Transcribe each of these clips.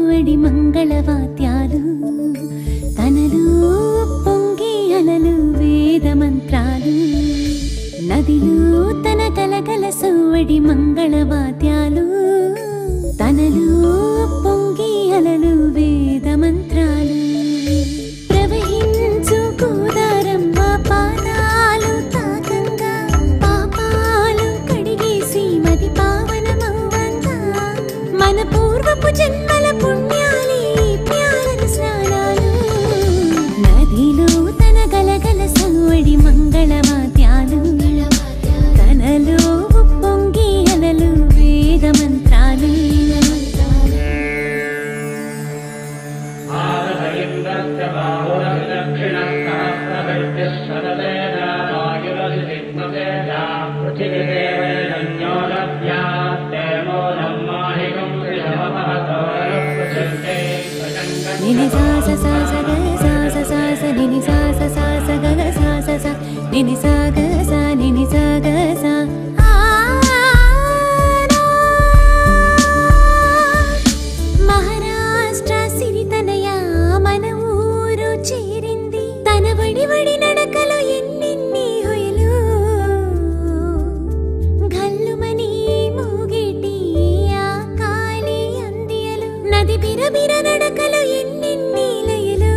సవ్వడి మంగళవాద్యాలు తనలో పొంగి అలలు వేద మంత్రాలు నదిలో తన గలగల సవ్వడి మంగళవాద్యాలు తనలో పొంగి అలలు వేద మంత్రాలు ప్రవహించు గోదారమ్మ పాదాలు తాకంగా పాపాలు కడిగేసి మది పావనమవ్వంగా మన పూర్వపు జన్మల పుణ్యాలే ప్యారని స్నానాలు నదిలో తన గలగల సవ్వడి మంగళవాద్యాలు తనలో పొంగి అలలు వేద మంత్రాలు నిని సా స సా స గ సా స సా స నిని సా స సా స గ గ సా స స నిని సా గ సా నిని సా గ సా మహారాష్ట్ర సిరితనయ మన ఊరు చేరింది తన వడి వడి నడకలో ఎన్నెన్ని హొయలు గల్లుమని మూగిటి ఆ కాలి అందియలు నది బిరబిర నడకలో ఎన్నెన్ని లయలు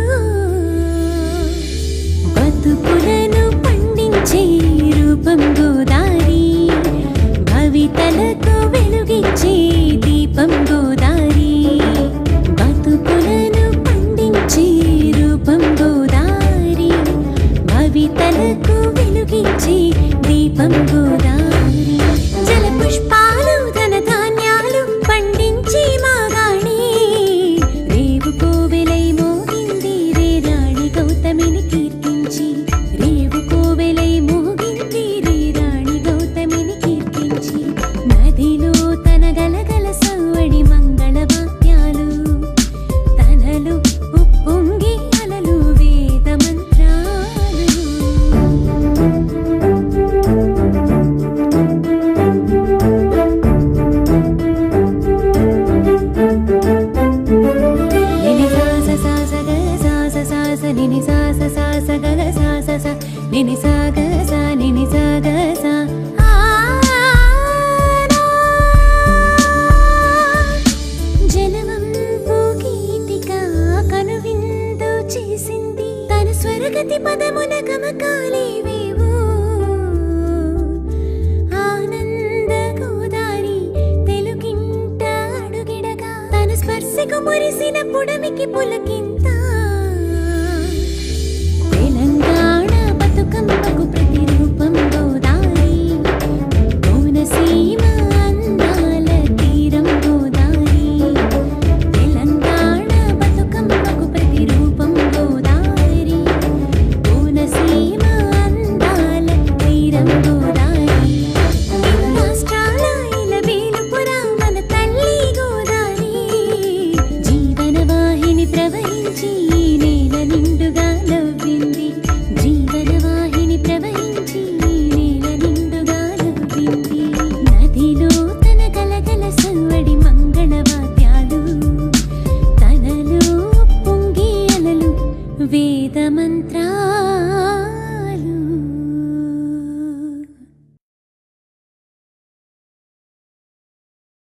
బతుకులను పండించే రూపం గోదారి భవితలకు వెలుగిచ్చే దీపం గోదారి బతుకులను పండించే రూపం గోదారి భవితలకు వెలుగిచ్చే దీపం గోదారి జల పుష్పాలు ధన ధాన్యాలు పండించి మాగాణి రేవు కోవెలై మోగింది రే రాణి గౌతమిని కీర్తించి రేవు కోవెలై మోగింది రే రాణి గౌతమిని కీర్తించి నదిలో తన గలగల సవ్వడి మంగళవాద్యాలు తనలు ఉప్పొంగి అలలు వేద మంత్రాలు నిని సా స సా స గ సా స సా స నిని సా స సా స గ గ సా స స నిని సా గ సా నిని సా గ సా జనవంపు గీతిక కనువిందు చేసింది తన స్వరగతి పదమున గమకాలేవేవో ఆనంద గోదారి తెలుగింట అడుగిడగా తన స్పర్శకు మురిసిన పుడమికి పులకింత తెలంగాణ బతుకమ్మకు ప్రతిరూపం గోదారి కోనసీమ అందాల తీరం గోదారి తెలంగాణ బతుకమ్మకు ప్రతిరూపం గోదారి కోనసీమ అందాల తీరం గోదారి రాష్ట్రాల ఇలవేలుపుర మన తల్లి గోదారి జీవన వాహిని ప్రవహించి నేల నిండుగా నవ్వింది జీవన వాహిని ప్రవహించి నేల నిండుగా నవ్వింది నదిలో తన గలగల సవ్వడి మంగళవాద్యాలు తనలో పొంగి అలలు వేద మంత్రాలు